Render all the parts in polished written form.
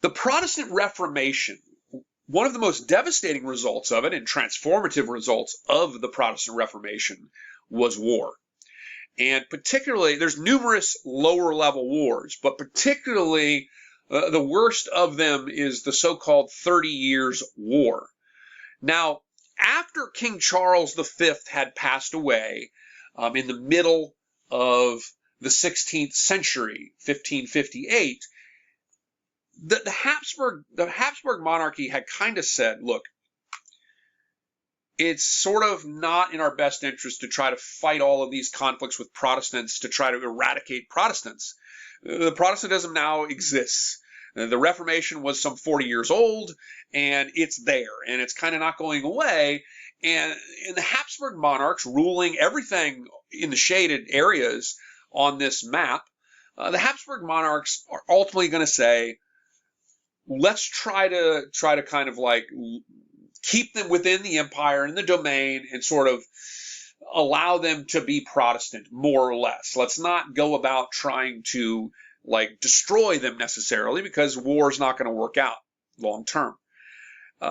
The Protestant Reformation, one of the most devastating results of it and transformative results of the Protestant Reformation was war. And particularly, there's numerous lower level wars, but particularly the worst of them is the so-called 30 Years' War. Now, after King Charles V had passed away in the middle of the 16th century, 1558, the Habsburg monarchy had kind of said, look, it's sort of not in our best interest to try to fight all of these conflicts with Protestants to try to eradicate Protestants. The Protestantism now exists. The Reformation was some 40 years old, and it's there, and it's kind of not going away. And the Habsburg monarchs ruling everything in the shaded areas on this map, the Habsburg monarchs are ultimately going to say, let's try to kind of like keep them within the empire and the domain and sort of allow them to be Protestant, more or less. Let's not go about trying to like destroy them necessarily, because war is not going to work out long term.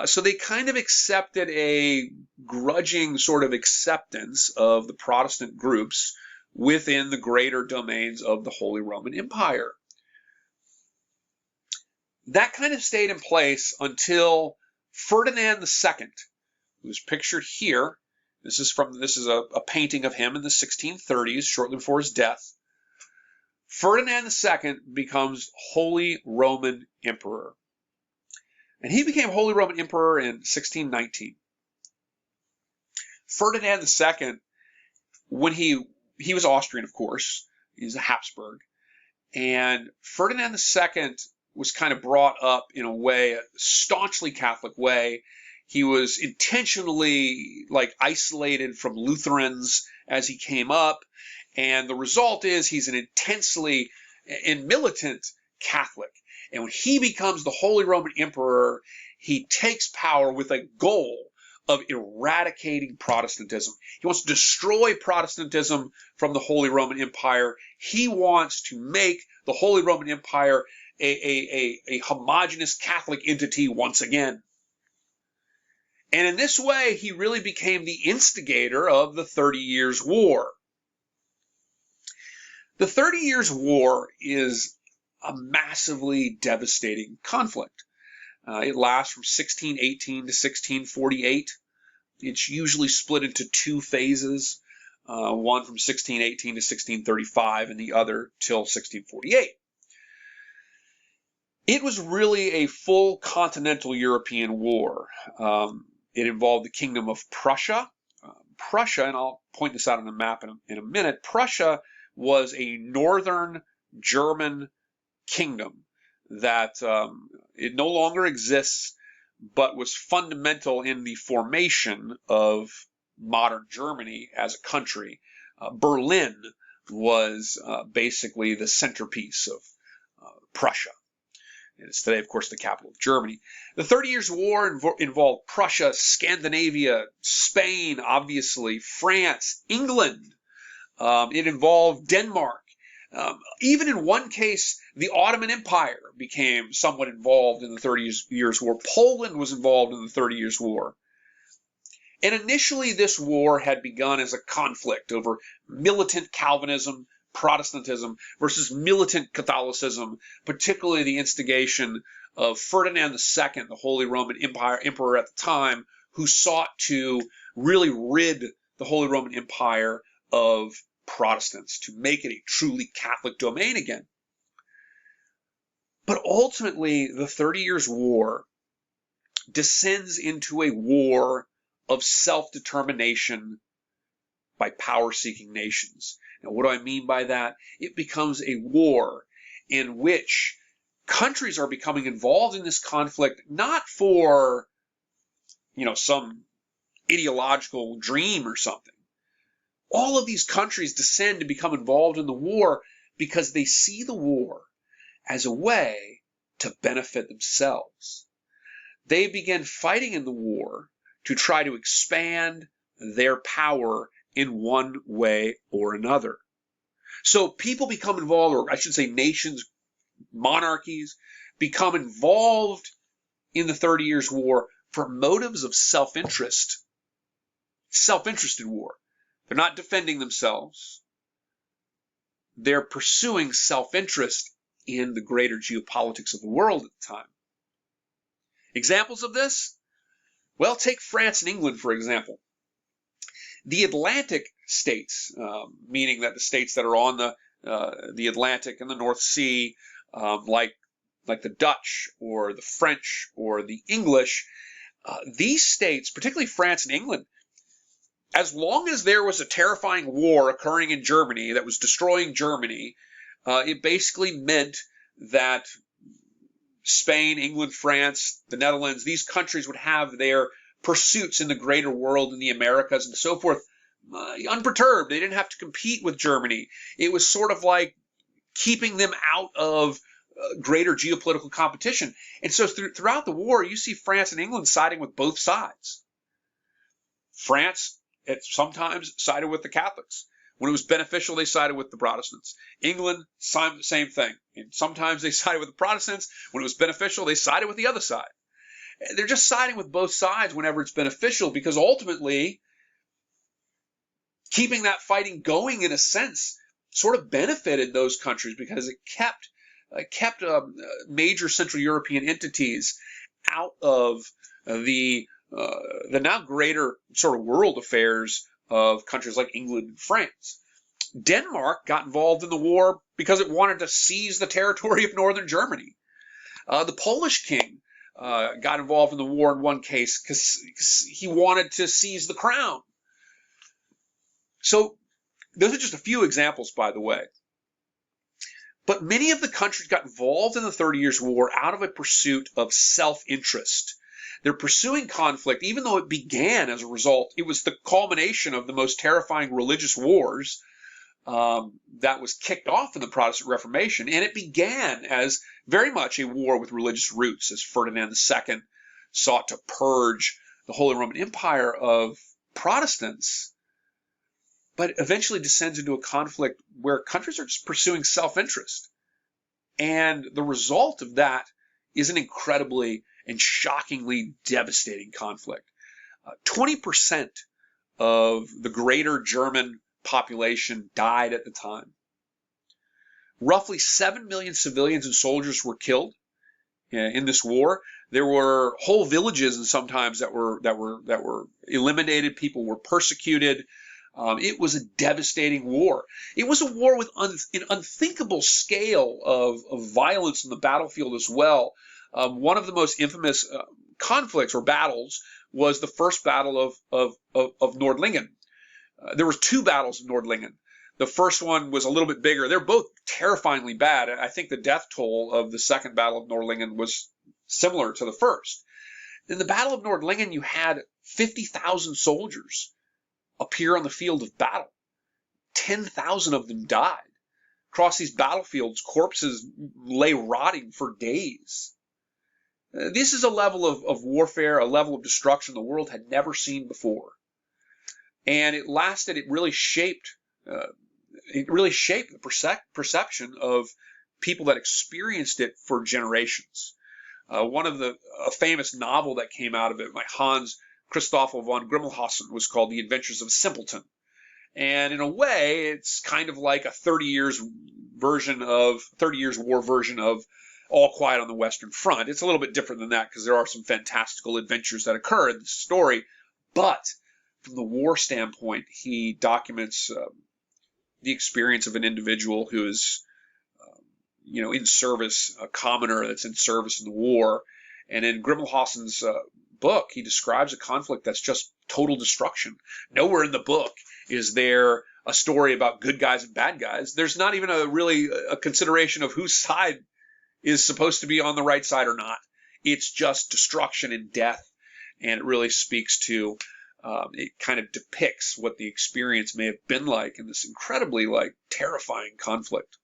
So they kind of accepted a grudging sort of acceptance of the Protestant groups within the greater domains of the Holy Roman Empire. That kind of stayed in place until Ferdinand II, who's pictured here. This is a painting of him in the 1630s, shortly before his death. Ferdinand II becomes Holy Roman Emperor. And he became Holy Roman Emperor in 1619. Ferdinand II, when he was Austrian, of course, he's a Habsburg, and Ferdinand II was kind of brought up in a way, a staunchly Catholic way. He was intentionally like isolated from Lutherans as he came up, and the result is he's an intensely and militant Catholic. And when he becomes the Holy Roman Emperor, he takes power with a goal of eradicating Protestantism. He wants to destroy Protestantism from the Holy Roman Empire. He wants to make the Holy Roman Empire a homogeneous Catholic entity once again. And in this way, he really became the instigator of the 30 Years' War. The 30 Years' War is a massively devastating conflict. It lasts from 1618 to 1648. It's usually split into two phases, one from 1618 to 1635 and the other till 1648. It was really a full continental European war. It involved the Kingdom of Prussia. Prussia, and I'll point this out on the map in a minute, Prussia was a northern German kingdom that it no longer exists, but was fundamental in the formation of modern Germany as a country. Berlin was basically the centerpiece of Prussia. It's today, of course, the capital of Germany. The 30 Years' War involved Prussia, Scandinavia, Spain, obviously, France, England. It involved Denmark. Even in one case, the Ottoman Empire became somewhat involved in the 30 Years' War. Poland was involved in the 30 Years' War. And initially, this war had begun as a conflict over militant Calvinism, Protestantism versus militant Catholicism, particularly the instigation of Ferdinand II, the Holy Roman Emperor at the time, who sought to really rid the Holy Roman Empire of Protestants, to make it a truly Catholic domain again. But ultimately, the 30 Years' War descends into a war of self-determination by power-seeking nations. Now, what do I mean by that? It becomes a war in which countries are becoming involved in this conflict, not for, some ideological dream or something. All of these countries descend to become involved in the war because they see the war as a way to benefit themselves. They begin fighting in the war to try to expand their power in one way or another. So people become involved, or I should say nations, monarchies, become involved in the 30 Years' War for motives of self-interest. Self-interested war. They're not defending themselves. They're pursuing self-interest in the greater geopolitics of the world at the time. Examples of this? Well, take France and England, for example. The Atlantic states, meaning that the states that are on the Atlantic and the North Sea, like the Dutch or the French or the English, these states, particularly France and England, as long as there was a terrifying war occurring in Germany that was destroying Germany, it basically meant that Spain, England, France, the Netherlands, these countries would have their pursuits in the greater world, in the Americas and so forth, unperturbed. They didn't have to compete with Germany. It was sort of like keeping them out of greater geopolitical competition. And so throughout the war, you see France and England siding with both sides. France sometimes sided with the Catholics. When it was beneficial, they sided with the Protestants. England, same thing. And sometimes they sided with the Protestants. When it was beneficial, they sided with the other side. They're just siding with both sides whenever it's beneficial, because ultimately, keeping that fighting going, in a sense, sort of benefited those countries, because it kept major Central European entities out of the now greater sort of world affairs of countries like England and France. Denmark got involved in the war because it wanted to seize the territory of northern Germany. The Polish king got involved in the war in one case because he wanted to seize the crown. So those are just a few examples, by the way. But many of the countries got involved in the 30 Years' War out of a pursuit of self-interest. They're pursuing conflict, even though it began as a result. It was the culmination of the most terrifying religious wars that was kicked off in the Protestant Reformation. And it began as very much a war with religious roots, as Ferdinand II sought to purge the Holy Roman Empire of Protestants, but eventually descends into a conflict where countries are just pursuing self-interest. And the result of that is an incredibly and shockingly devastating conflict. 20% of the greater German population died at the time. Roughly 7 million civilians and soldiers were killed in this war. There were whole villages, and sometimes that were eliminated. People were persecuted. It was a devastating war. It was a war with an unthinkable scale of violence in the battlefield as well. One of the most infamous conflicts or battles was the first battle of Nordlingen. There were two battles of Nordlingen. The first one was a little bit bigger. They're both terrifyingly bad. I think the death toll of the second battle of Nordlingen was similar to the first. In the Battle of Nordlingen, you had 50,000 soldiers appear on the field of battle. 10,000 of them died. Across these battlefields, corpses lay rotting for days. This is a level of warfare, a level of destruction the world had never seen before. And it lasted, it really shaped the perception of people that experienced it for generations. A famous novel that came out of it by Hans Christoffel von Grimmelshausen was called The Adventures of a Simpleton. And in a way, it's kind of like a 30 Years' War version of All Quiet on the Western Front. It's a little bit different than that because there are some fantastical adventures that occur in the story. But from the war standpoint, he documents the experience of an individual who is, in service, a commoner that's in service in the war. And in Grimmelshausen's book, he describes a conflict that's just total destruction. Nowhere in the book is there a story about good guys and bad guys. There's not even a consideration of whose side is supposed to be on the right side or not. It's just destruction and death, and it really speaks to, it kind of depicts what the experience may have been like in this incredibly terrifying conflict.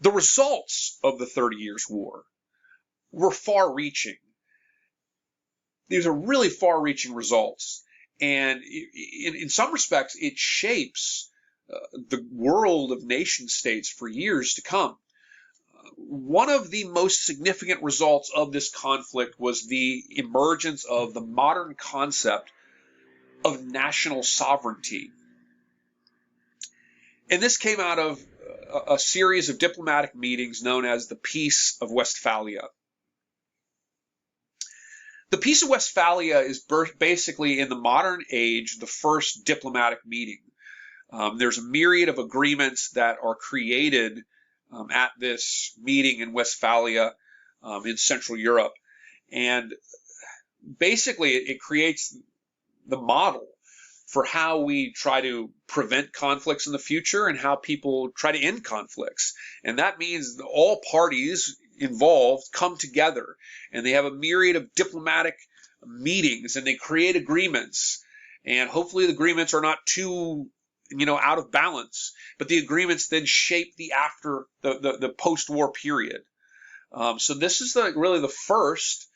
The results of the 30 Years' War were far-reaching. These are really far-reaching results. And in some respects, it shapes the world of nation states for years to come. One of the most significant results of this conflict was the emergence of the modern concept of national sovereignty. And this came out of a series of diplomatic meetings known as the Peace of Westphalia. The Peace of Westphalia is basically, in the modern age, the first diplomatic meeting. There's a myriad of agreements that are created at this meeting in Westphalia in Central Europe. And basically, it creates the model for how we try to prevent conflicts in the future and how people try to end conflicts. And that means that all parties involved come together and they have a myriad of diplomatic meetings and they create agreements. And hopefully the agreements are not too, out of balance, but the agreements then shape the post-war period. So this is really the first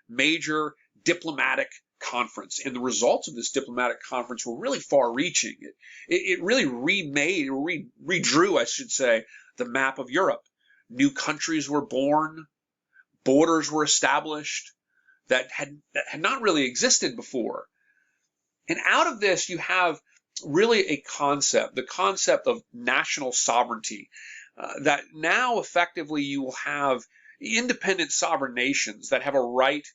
major diplomatic conference, and the results of this diplomatic conference were really far-reaching. It really redrew, I should say, the map of Europe. New countries were born, borders were established that had not really existed before. And out of this, you have really a concept, the concept of national sovereignty, that now effectively you will have independent sovereign nations that have a right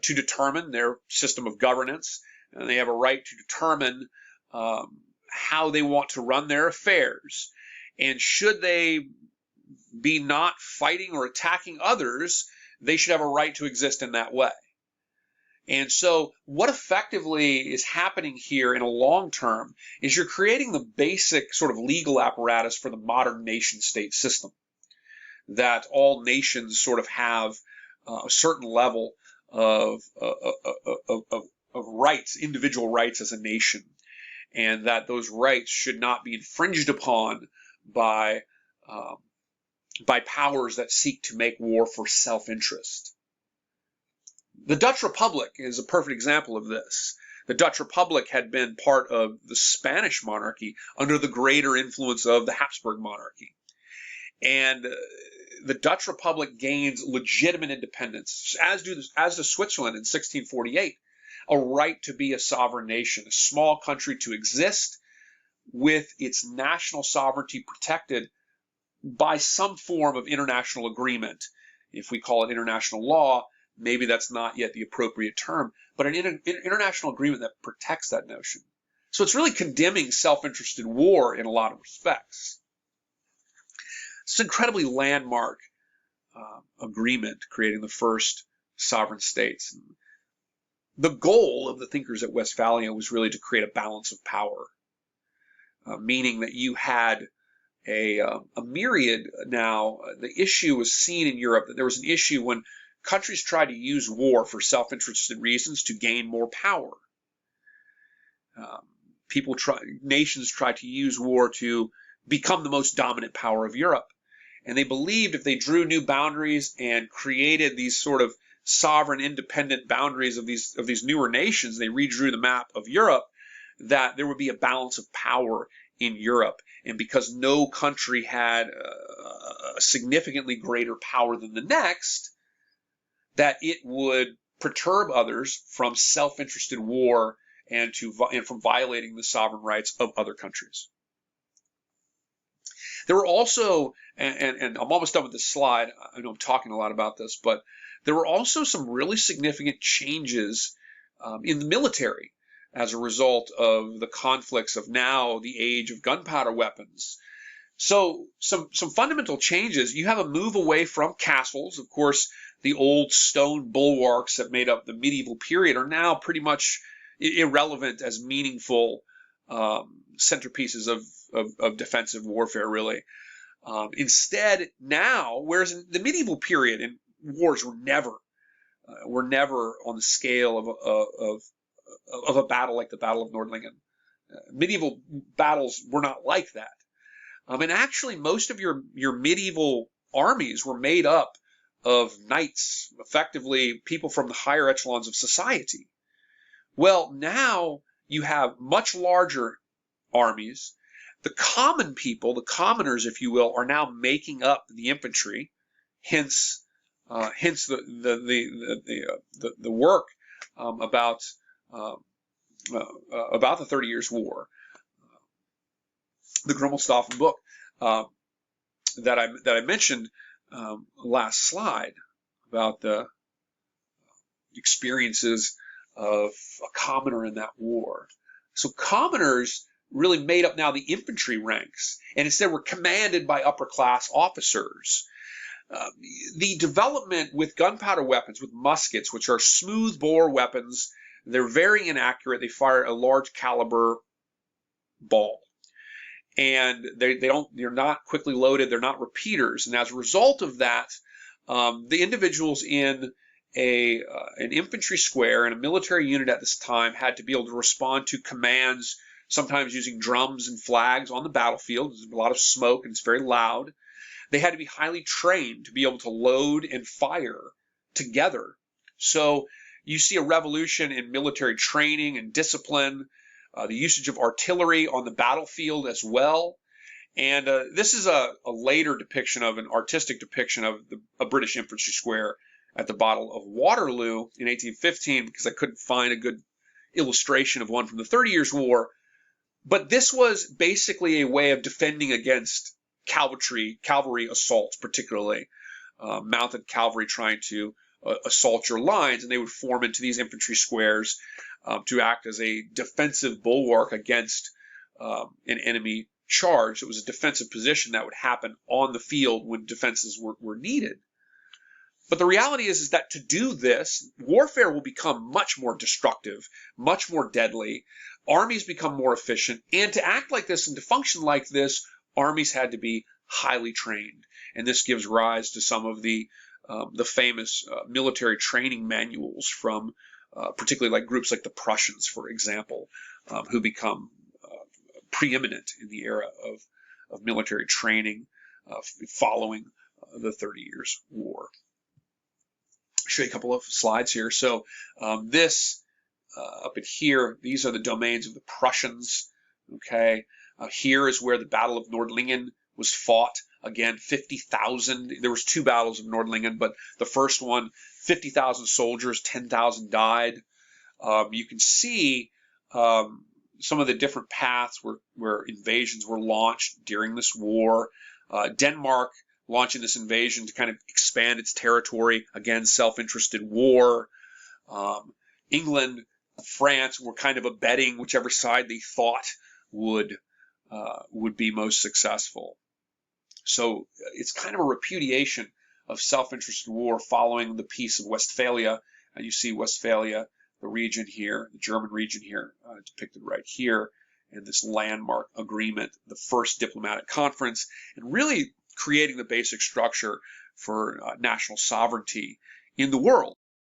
to determine their system of governance, and they have a right to determine how they want to run their affairs. And should they be not fighting or attacking others, they should have a right to exist in that way. And so what effectively is happening here in a long term is you're creating the basic sort of legal apparatus for the modern nation-state system, that all nations sort of have a certain level of rights, individual rights as a nation, and that those rights should not be infringed upon by powers that seek to make war for self-interest. The Dutch Republic is a perfect example of this. The Dutch Republic had been part of the Spanish monarchy under the greater influence of the Habsburg monarchy. And the Dutch Republic gains legitimate independence, as does Switzerland in 1648, a right to be a sovereign nation, a small country to exist with its national sovereignty protected by some form of international agreement. If we call it international law, maybe that's not yet the appropriate term, but an international agreement that protects that notion. So it's really condemning self-interested war in a lot of respects. It's an incredibly landmark agreement creating the first sovereign states. The goal of the thinkers at Westphalia was really to create a balance of power, meaning that you had a myriad now. The issue was seen in Europe that there was an issue when countries tried to use war for self-interested reasons to gain more power. Nations tried to use war to become the most dominant power of Europe. And they believed if they drew new boundaries and created these sort of sovereign, independent boundaries of these newer nations, they redrew the map of Europe, that there would be a balance of power in Europe. And because no country had a significantly greater power than the next, that it would perturb others from self-interested war and from violating the sovereign rights of other countries. There were also, and I'm almost done with this slide, I know I'm talking a lot about this, but there were also some really significant changes in the military as a result of the conflicts of now the age of gunpowder weapons. So some fundamental changes. You have a move away from castles. Of course, the old stone bulwarks that made up the medieval period are now pretty much irrelevant as meaningful centerpieces of defensive warfare, really. Instead, now, whereas in the medieval period, and wars were never on the scale of a battle like the Battle of Nordlingen. Medieval battles were not like that. And actually, most of your medieval armies were made up of knights, effectively people from the higher echelons of society. Well, now you have much larger armies The common people, the commoners, if you will, are now making up the infantry, hence the work about the 30 Years' War, the Grummelstoffen book that I mentioned last slide about the experiences of a commoner in that war. So commoners really made up now the infantry ranks, and instead were commanded by upper class officers. The development with gunpowder weapons, with muskets, which are smooth bore weapons, they're very inaccurate. They fire a large caliber ball, and they're not quickly loaded. They're not repeaters, and as a result of that, the individuals in an infantry square and a military unit at this time had to be able to respond to commands, sometimes using drums and flags on the battlefield. There's a lot of smoke and it's very loud. They had to be highly trained to be able to load and fire together. So you see a revolution in military training and discipline, the usage of artillery on the battlefield as well. And this is a later depiction of an artistic depiction of a British infantry square at the Battle of Waterloo in 1815, because I couldn't find a good illustration of one from the 30 Years' War. But this was basically a way of defending against cavalry assaults, particularly mounted cavalry trying to assault your lines, and they would form into these infantry squares to act as a defensive bulwark against an enemy charge. It was a defensive position that would happen on the field when defenses were needed. But the reality is that to do this, warfare will become much more destructive, much more deadly. Armies become more efficient, and to act like this and to function like this, armies had to be highly trained. And this gives rise to some of the famous military training manuals from particularly like groups like the Prussians, for example, who become preeminent in the era of military training following the 30 Years' War. I'll show you a couple of slides here. So this up in here, these are the domains of the Prussians. Okay, here is where the Battle of Nordlingen was fought. Again, 50,000. There was two battles of Nordlingen, but the first one, 50,000 soldiers, 10,000 died. You can see some of the different paths where invasions were launched during this war. Denmark launching this invasion to kind of expand its territory. Again, self-interested war. England, France were kind of abetting whichever side they thought would be most successful. So it's kind of a repudiation of self-interested war following the Peace of Westphalia. And you see Westphalia, the region here, the German region here, depicted right here, and this landmark agreement, the first diplomatic conference, and really creating the basic structure for national sovereignty in the world.